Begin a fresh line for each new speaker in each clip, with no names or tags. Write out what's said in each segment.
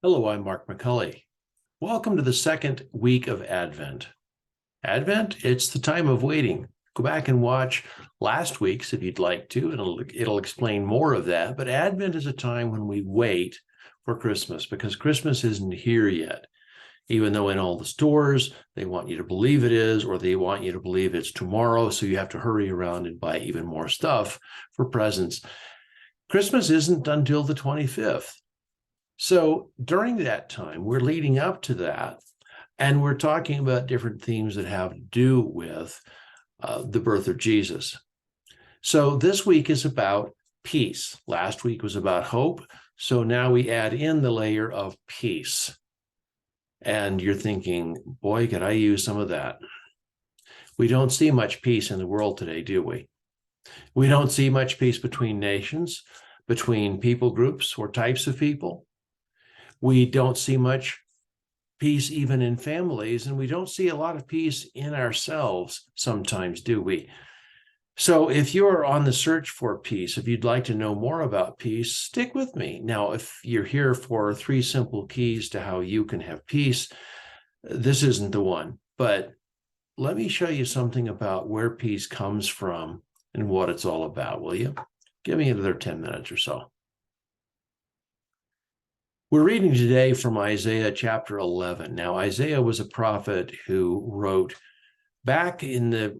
Hello, I'm Mark McCulley. Welcome to the second week of Advent. Advent, it's the time of waiting. Go back and watch last week's if you'd like to, and it'll explain more of that. But Advent is a time when we wait for Christmas because Christmas isn't here yet. Even though in all the stores, they want you to believe it is, or they want you to believe it's tomorrow. So you have to hurry around and buy even more stuff for presents. Christmas isn't until the 25th. So during that time, we're leading up to that, and we're talking about different themes that have to do with the birth of Jesus. So this week is about peace. Last week was about hope. So now we add in the layer of peace. And you're thinking, boy, could I use some of that? We don't see much peace in the world today, do we? We don't see much peace between nations, between people groups or types of people. We don't see much peace even in families, and we don't see a lot of peace in ourselves sometimes, do we? So if you're on the search for peace, if you'd like to know more about peace, stick with me. Now, if you're here for 3 simple keys to how you can have peace, this isn't the one. But let me show you something about where peace comes from and what it's all about, will you? Give me another 10 minutes or so. We're reading today from Isaiah chapter 11. Now, Isaiah was a prophet who wrote back in the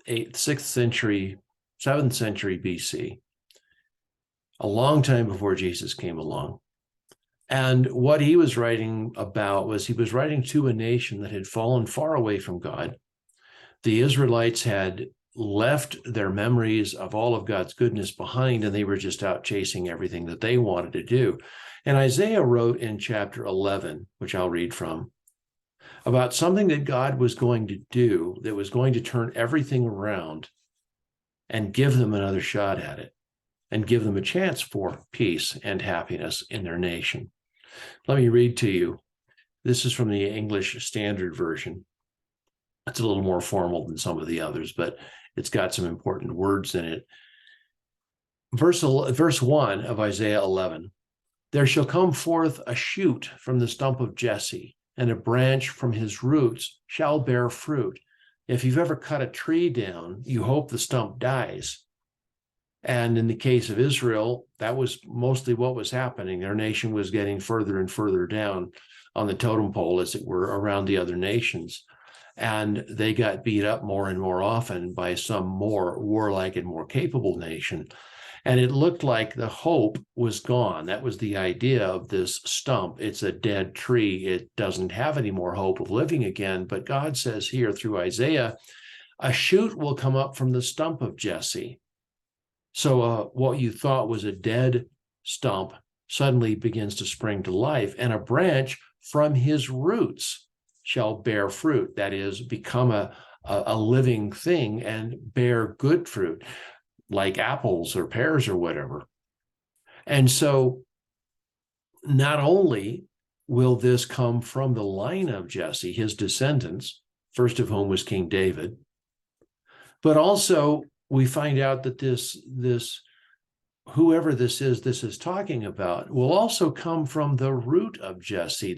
6th century, 7th century BC, a long time before Jesus came along. And what he was writing about was he was writing to a nation that had fallen far away from God. The Israelites had left their memories of all of God's goodness behind, and they were just out chasing everything that they wanted to do. And Isaiah wrote in chapter 11, which I'll read from, about something that God was going to do that was going to turn everything around and give them another shot at it and give them a chance for peace and happiness in their nation. Let me read to you. This is from the English Standard Version. It's a little more formal than some of the others, but it's got some important words in it. Verse 1 of Isaiah 11. There shall come forth a shoot from the stump of Jesse, and a branch from his roots shall bear fruit. If you've ever cut a tree down, you hope the stump dies. And in the case of Israel, that was mostly what was happening. Their nation was getting further and further down on the totem pole, as it were, around the other nations. And they got beat up more and more often by some more warlike and more capable nation. And it looked like the hope was gone. That was the idea of this stump. It's a dead tree. It doesn't have any more hope of living again. But God says here through Isaiah, a shoot will come up from the stump of Jesse. So what you thought was a dead stump suddenly begins to spring to life, and a branch from his roots shall bear fruit. That is, become a living thing and bear good fruit, like apples or pears or whatever. And so not only will this come from the line of Jesse, his descendants, first of whom was King David, but also we find out that this whoever this is talking about will also come from the root of Jesse,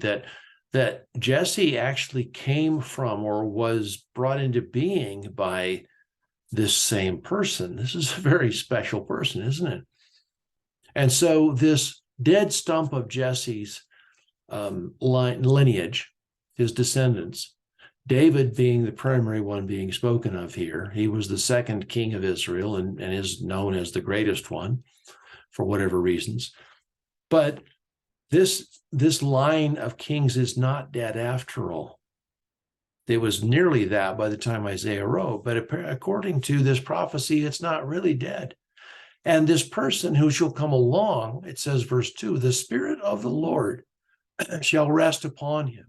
that Jesse actually came from or was brought into being by this same person. This is a very special person, isn't it? And so this dead stump of Jesse's lineage, his descendants, David being the primary one being spoken of here. He was the second king of Israel and is known as the greatest one for whatever reasons. But this line of kings is not dead after all. It was nearly that by the time Isaiah wrote, but according to this prophecy, it's not really dead. And this person who shall come along, it says, verse 2, the Spirit of the Lord shall rest upon him.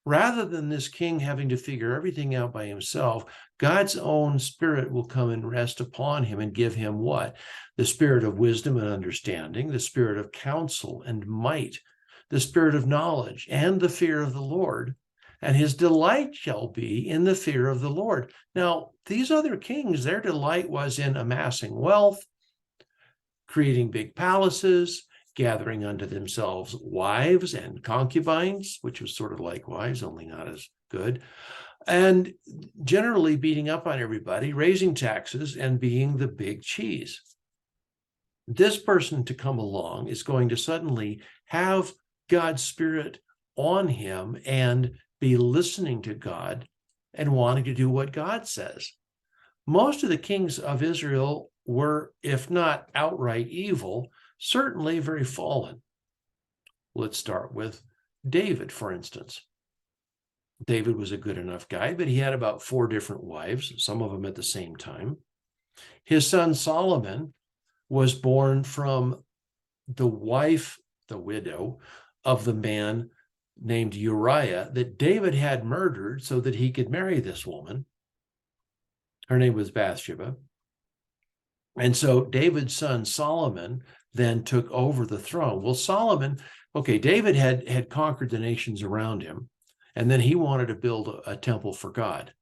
Rather than this king having to figure everything out by himself, God's own Spirit will come and rest upon him and give him what? The spirit of wisdom and understanding, the spirit of counsel and might, the spirit of knowledge and the fear of the Lord. And his delight shall be in the fear of the Lord. Now, these other kings, their delight was in amassing wealth, creating big palaces, gathering unto themselves wives and concubines, which was sort of like wives, only not as good, and generally beating up on everybody, raising taxes, and being the big cheese. This person to come along is going to suddenly have God's Spirit on him and be listening to God and wanting to do what God says. Most of the kings of Israel were, if not outright evil, certainly very fallen. Let's start with David, for instance. David was a good enough guy, but he had about 4 different wives, some of them at the same time. His son Solomon was born from the wife, the widow, of the man named Uriah that David had murdered so that he could marry this woman. Her name was Bathsheba. And so David's son Solomon then took over the throne. Well, Solomon, okay, David had conquered the nations around him, and then he wanted to build a temple for God.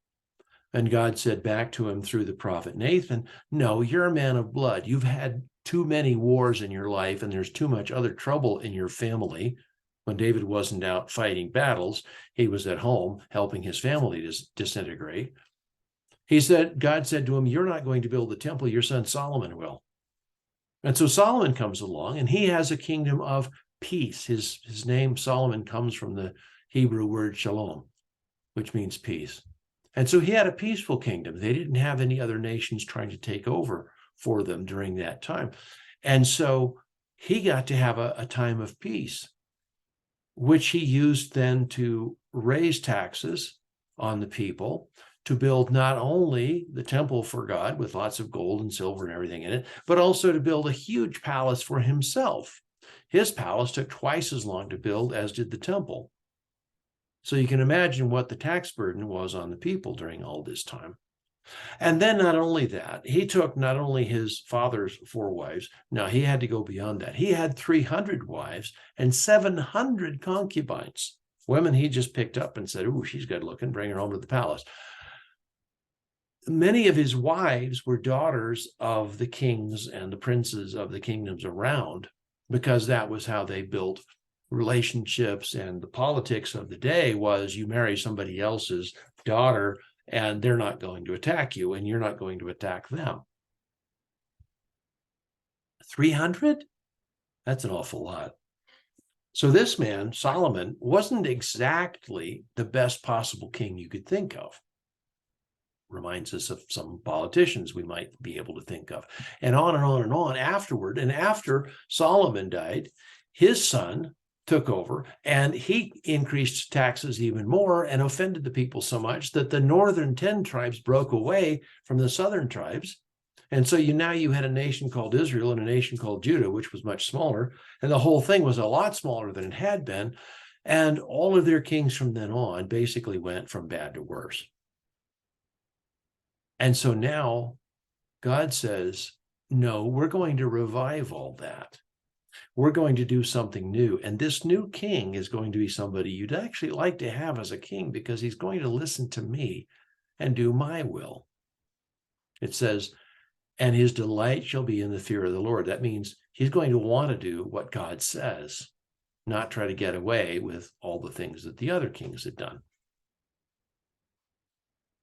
And God said back to him through the prophet Nathan, no, you're a man of blood. You've had too many wars in your life, and there's too much other trouble in your family. When David wasn't out fighting battles, he was at home helping his family disintegrate. God said to him, you're not going to build the temple, your son Solomon will. And so Solomon comes along, and he has a kingdom of peace. His name, Solomon, comes from the Hebrew word shalom, which means peace. And so he had a peaceful kingdom. They didn't have any other nations trying to take over for them during that time. And so he got to have a time of peace, which he used then to raise taxes on the people, to build not only the temple for God with lots of gold and silver and everything in it, but also to build a huge palace for himself. His palace took twice as long to build as did the temple. So you can imagine what the tax burden was on the people during all this time. And then not only that, he took not only his father's 4 wives, now he had to go beyond that. He had 300 wives and 700 concubines, women he just picked up and said, ooh, she's good looking, bring her home to the palace. Many of his wives were daughters of the kings and the princes of the kingdoms around, because that was how they built relationships. And the politics of the day was you marry somebody else's daughter and they're not going to attack you and you're not going to attack them. 300? That's an awful lot. So this man, Solomon, wasn't exactly the best possible king you could think of. Reminds us of some politicians we might be able to think of. And on and on and on afterward. And after Solomon died, his son took over, and he increased taxes even more and offended the people so much that the northern 10 tribes broke away from the southern tribes. And so now you had a nation called Israel and a nation called Judah, which was much smaller. And the whole thing was a lot smaller than it had been. And all of their kings from then on basically went from bad to worse. And so now God says, no, we're going to revive all that. We're going to do something new. And this new king is going to be somebody you'd actually like to have as a king, because he's going to listen to me and do my will. It says, and his delight shall be in the fear of the Lord. That means he's going to want to do what God says, not try to get away with all the things that the other kings had done.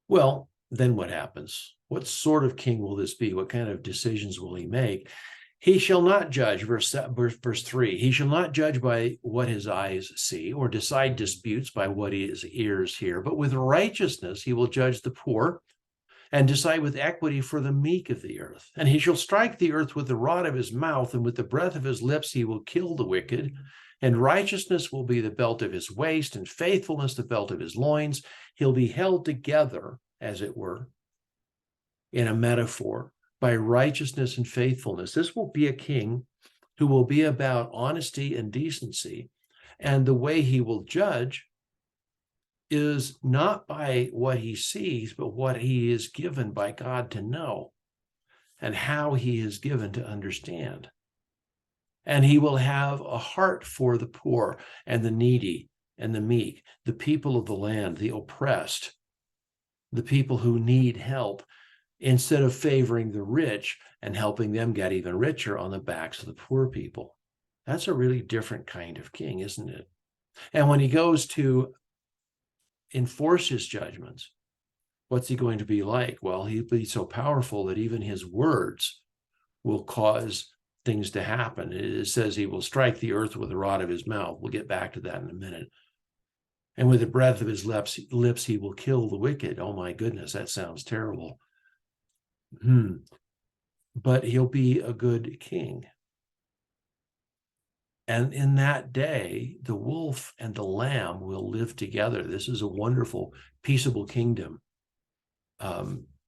Well, then what happens? What sort of king will this be? What kind of decisions will he make? He shall not judge, verse 3, he shall not judge by what his eyes see, or decide disputes by what his ears hear, but with righteousness he will judge the poor, and decide with equity for the meek of the earth. And he shall strike the earth with the rod of his mouth, and with the breath of his lips he will kill the wicked. And righteousness will be the belt of his waist, and faithfulness the belt of his loins. He'll be held together, as it were, in a metaphor, by righteousness and faithfulness. This will be a king who will be about honesty and decency. And the way he will judge is not by what he sees, but what he is given by God to know, and how he is given to understand. And he will have a heart for the poor and the needy and the meek, the people of the land, the oppressed, the people who need help, instead of favoring the rich and helping them get even richer on the backs of the poor people. That's a really different kind of king, isn't it? And when he goes to enforce his judgments, what's he going to be like? Well, he'll be so powerful that even his words will cause things to happen. It says he will strike the earth with the rod of his mouth. We'll get back to that in a minute. And with the breath of his lips, he will kill the wicked. Oh my goodness, that sounds terrible. But he'll be a good king. And in that day, the wolf and the lamb will live together. This is a wonderful, peaceable kingdom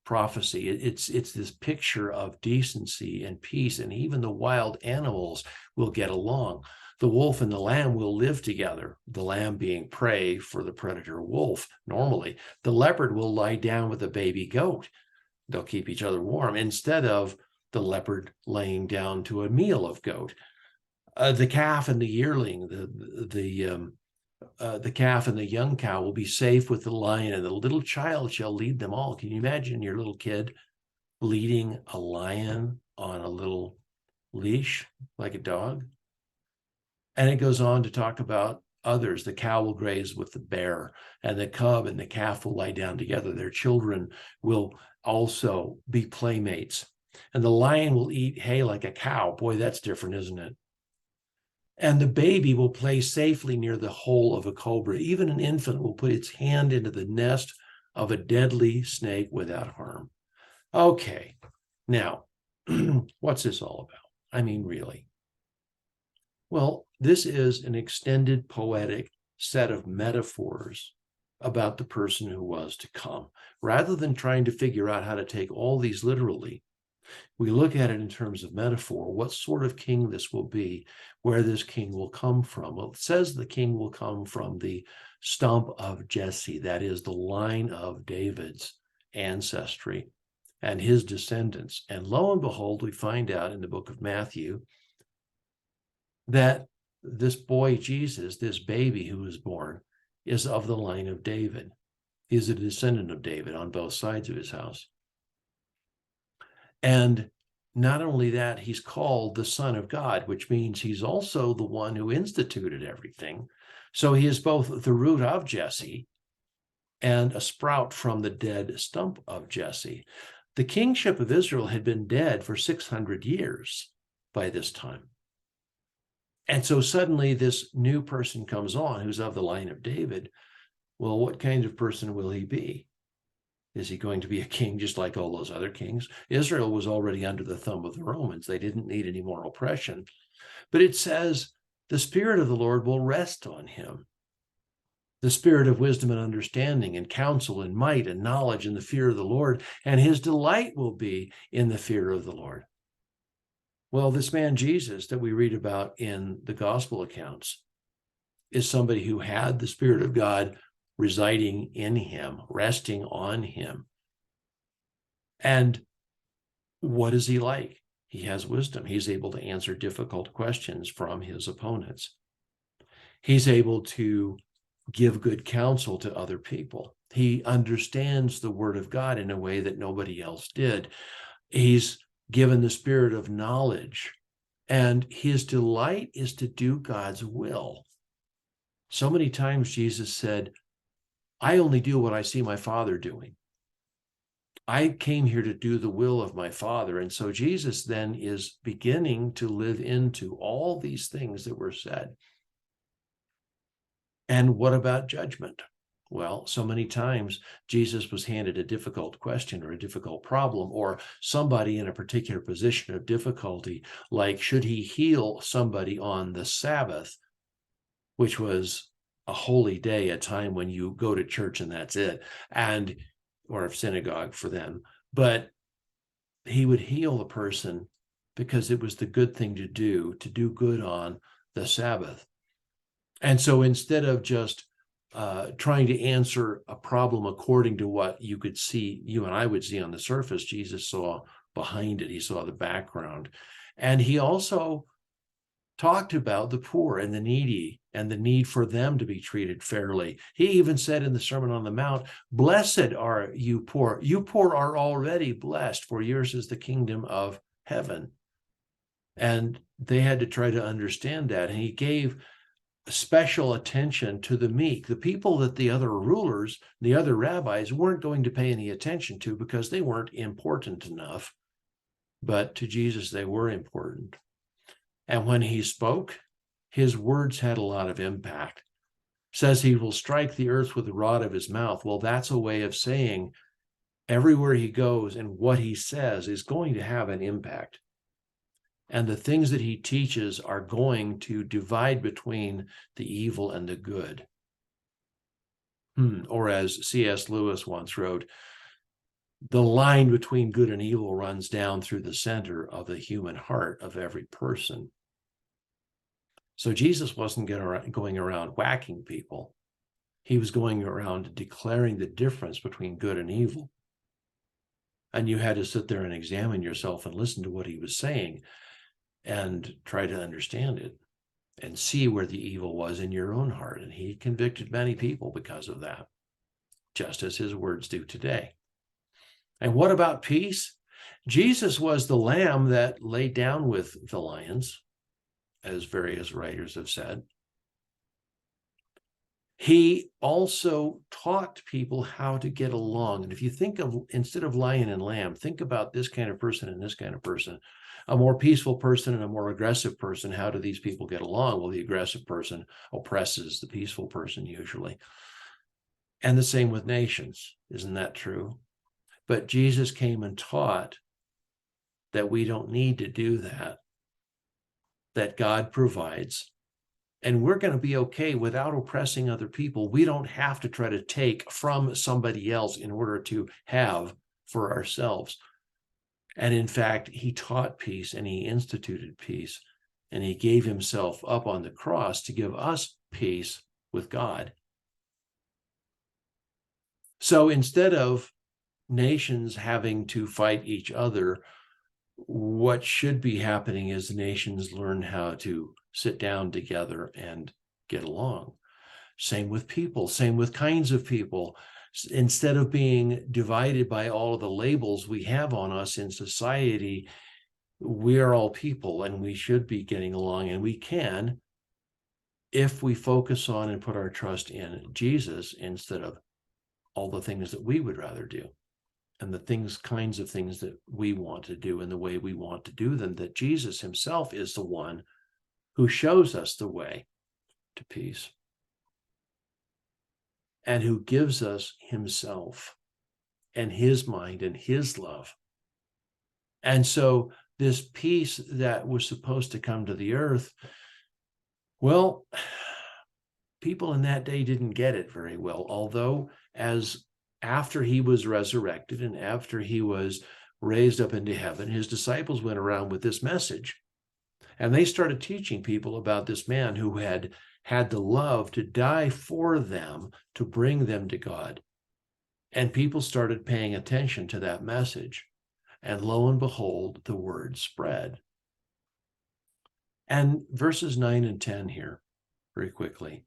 prophecy. It's this picture of decency and peace, and even the wild animals will get along. The wolf and the lamb will live together, the lamb being prey for the predator wolf normally. The leopard will lie down with a baby goat. They'll keep each other warm instead of the leopard laying down to a meal of goat. The calf and the yearling, the calf and the young cow will be safe with the lion, and the little child shall lead them all. Can you imagine your little kid leading a lion on a little leash like a dog? And it goes on to talk about others. The cow will graze with the bear, and the cub and the calf will lie down together. Their children will also be playmates. And the lion will eat hay like a cow. Boy, that's different, isn't it? And the baby will play safely near the hole of a cobra. Even an infant will put its hand into the nest of a deadly snake without harm. Okay, now, what's this all about? I mean, really? Well, this is an extended poetic set of metaphors about the person who was to come. Rather than trying to figure out how to take all these literally, we look at it in terms of metaphor, what sort of king this will be, where this king will come from. Well, it says the king will come from the stump of Jesse, that is the line of David's ancestry and his descendants. And lo and behold, we find out in the book of Matthew that this boy Jesus, this baby who was born, is of the line of David. He is a descendant of David on both sides of his house. And not only that, he's called the Son of God, which means he's also the one who instituted everything. So he is both the root of Jesse and a sprout from the dead stump of Jesse. The kingship of Israel had been dead for 600 years by this time. And so suddenly this new person comes on who's of the line of David. Well, what kind of person will he be? Is he going to be a king just like all those other kings? Israel was already under the thumb of the Romans. They didn't need any more oppression. But it says the Spirit of the Lord will rest on him. The spirit of wisdom and understanding and counsel and might and knowledge and the fear of the Lord. And his delight will be in the fear of the Lord. Well, this man Jesus that we read about in the gospel accounts is somebody who had the Spirit of God residing in him, resting on him. And what is he like? He has wisdom. He's able to answer difficult questions from his opponents. He's able to give good counsel to other people. He understands the word of God in a way that nobody else did. He's given the spirit of knowledge, and his delight is to do God's will. So many times Jesus said, I only do what I see my Father doing. I came here to do the will of my Father. And so Jesus then is beginning to live into all these things that were said. And what about judgment? Well, so many times Jesus was handed a difficult question or a difficult problem, or somebody in a particular position of difficulty, like should he heal somebody on the Sabbath, which was a holy day, a time when you go to church and that's it, and or a synagogue for them. But he would heal the person because it was the good thing to do good on the Sabbath. And so instead of just trying to answer a problem according to what you could see, you and I would see on the surface, Jesus saw behind it. He saw the background. And he also talked about the poor and the needy and the need for them to be treated fairly. He even said in the Sermon on the Mount, blessed are you poor. You poor are already blessed, for yours is the kingdom of heaven. And they had to try to understand that. And he gave special attention to the meek, the people that the other rulers, the other rabbis weren't going to pay any attention to because they weren't important enough. But to Jesus, they were important. And when he spoke, his words had a lot of impact. Says he will strike the earth with the rod of his mouth. Well, that's a way of saying everywhere he goes and what he says is going to have an impact. And the things that he teaches are going to divide between the evil and the good. Or as C.S. Lewis once wrote, the line between good and evil runs down through the center of the human heart of every person. So Jesus wasn't going around whacking people. He was going around declaring the difference between good and evil. And you had to sit there and examine yourself and listen to what he was saying and try to understand it and see where the evil was in your own heart. And he convicted many people because of that, just as his words do today. And what about peace? Jesus was the lamb that lay down with the lions, as various writers have said. He also taught people how to get along. And if you think of, instead of lion and lamb, think about this kind of person and this kind of person. A more peaceful person and a more aggressive person. How do these people get along? Well, the aggressive person oppresses the peaceful person usually. And the same with nations. Isn't that true? But Jesus came and taught that we don't need to do that God provides. And we're going to be okay without oppressing other people. We don't have to try to take from somebody else in order to have for ourselves. And in fact, he taught peace and he instituted peace, and he gave himself up on the cross to give us peace with God. So instead of nations having to fight each other, what should be happening is nations learn how to sit down together and get along. Same with people, same with kinds of people. Instead of being divided by all of the labels we have on us in society, we are all people and we should be getting along, and we can if we focus on and put our trust in Jesus instead of all the things that we would rather do and the kinds of things that we want to do and the way we want to do them, that Jesus himself is the one who shows us the way to peace and who gives us himself and his mind and his love. And so this peace that was supposed to come to the earth, well, people in that day didn't get it very well, although as after he was resurrected and after he was raised up into heaven, his disciples went around with this message. And they started teaching people about this man who had the love to die for them, to bring them to God. And people started paying attention to that message. And lo and behold, the word spread. And verses 9 and 10 here, very quickly.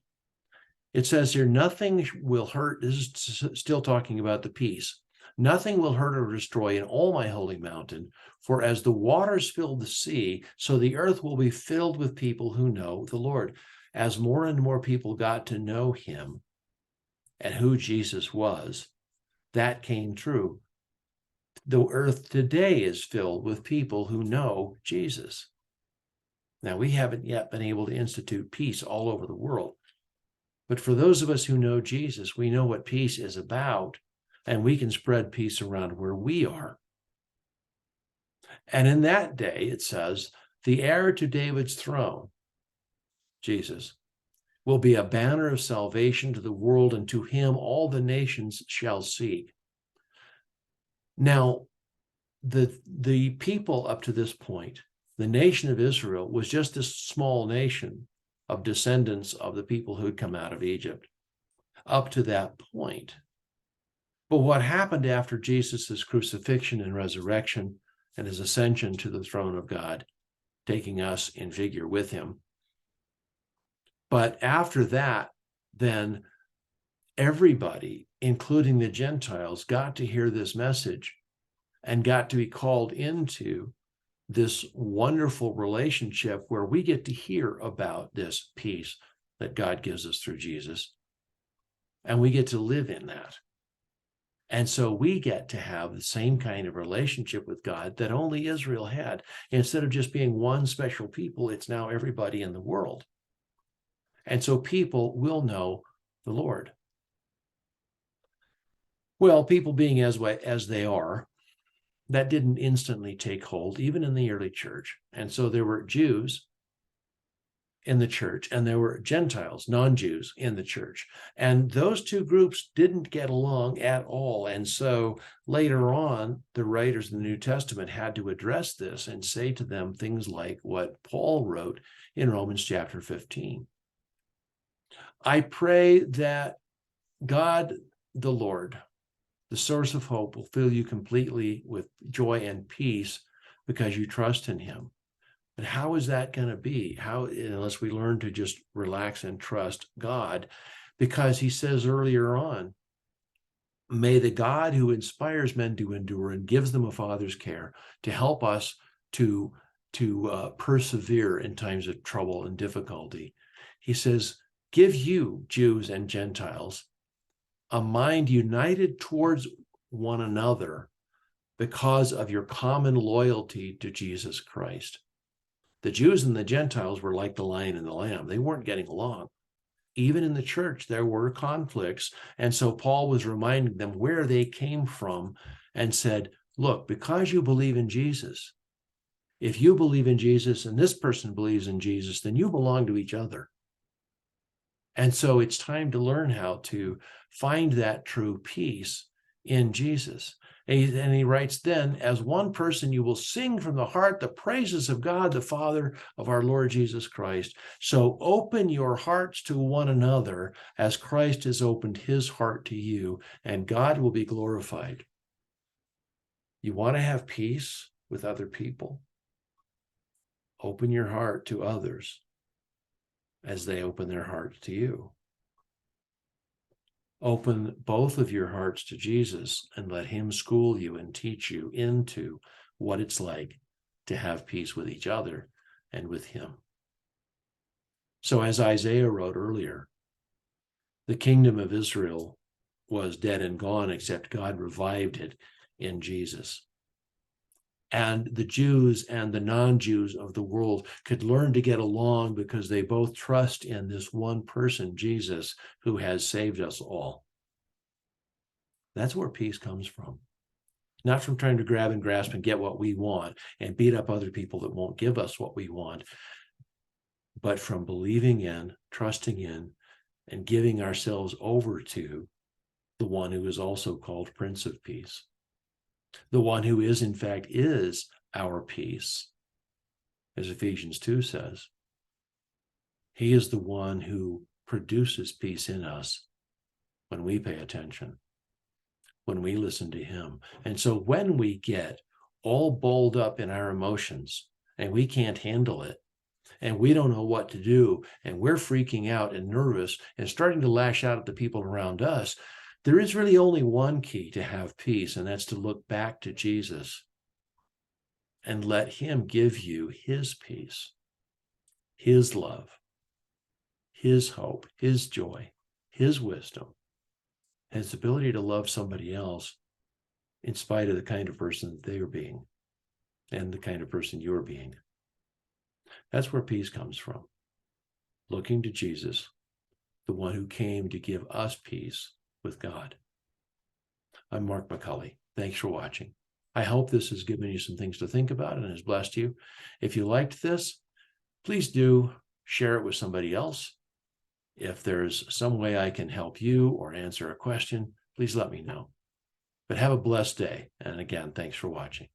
It says here, nothing will hurt. This is still talking about the peace. Nothing will hurt or destroy in all my holy mountain, for as the waters fill the sea, so the earth will be filled with people who know the Lord. As more and more people got to know him and who Jesus was, that came true. The earth today is filled with people who know Jesus. Now, we haven't yet been able to institute peace all over the world. But for those of us who know Jesus, we know what peace is about, and we can spread peace around where we are. And in that day, it says, the heir to David's throne, Jesus, will be a banner of salvation to the world, and to him all the nations shall seek. Now, the people up to this point, the nation of Israel, was just a small nation of descendants of the people who had come out of Egypt up to that point. But what happened after Jesus' crucifixion and resurrection and his ascension to the throne of God, taking us in figure with him? But after that, then everybody, including the Gentiles, got to hear this message and got to be called into this wonderful relationship where we get to hear about this peace that God gives us through Jesus, and we get to live in that. And so we get to have the same kind of relationship with God that only Israel had. Instead of just being one special people, it's now everybody in the world. And so people will know the Lord. Well, people being as they are, that didn't instantly take hold, even in the early church. And so there were Jews in the church, and there were Gentiles, non-Jews, in the church. And those two groups didn't get along at all. And so later on, the writers of the New Testament had to address this and say to them things like what Paul wrote in Romans chapter 15. I pray that God, the Lord, the source of hope, will fill you completely with joy and peace because you trust in him. But how is that going to be? How, unless we learn to just relax and trust God? Because he says earlier on, may the God who inspires men to endure and gives them a father's care to help us to persevere in times of trouble and difficulty. He says, give you, Jews and Gentiles, a mind united towards one another because of your common loyalty to Jesus Christ. The Jews and the Gentiles were like the lion and the lamb. They weren't getting along. Even in the church, there were conflicts. And so Paul was reminding them where they came from and said, look, because you believe in Jesus, if you believe in Jesus and this person believes in Jesus, then you belong to each other. And so it's time to learn how to find that true peace in Jesus. And he writes, then, as one person, you will sing from the heart the praises of God, the Father of our Lord Jesus Christ. So open your hearts to one another as Christ has opened his heart to you, and God will be glorified. You want to have peace with other people? Open your heart to others as they open their hearts to you. Open both of your hearts to Jesus and let him school you and teach you into what it's like to have peace with each other and with him. So as Isaiah wrote earlier, the kingdom of Israel was dead and gone, except God revived it in Jesus. And the Jews and the non-Jews of the world could learn to get along because they both trust in this one person, Jesus, who has saved us all. That's where peace comes from. Not from trying to grab and grasp and get what we want and beat up other people that won't give us what we want, but from believing in, trusting in, and giving ourselves over to the one who is also called Prince of Peace. The one who is, in fact, is our peace, as Ephesians 2 says. He is the one who produces peace in us when we pay attention, when we listen to him. And so when we get all balled up in our emotions and we can't handle it, and we don't know what to do, and we're freaking out and nervous and starting to lash out at the people around us, there is really only one key to have peace, and that's to look back to Jesus and let him give you his peace, his love, his hope, his joy, his wisdom, and his ability to love somebody else in spite of the kind of person that they are being and the kind of person you're being. That's where peace comes from. Looking to Jesus, the one who came to give us peace with God. I'm Mark McCulley. Thanks for watching. I hope this has given you some things to think about and has blessed you. If you liked this, please do share it with somebody else. If there's some way I can help you or answer a question, please let me know. But have a blessed day. And again, thanks for watching.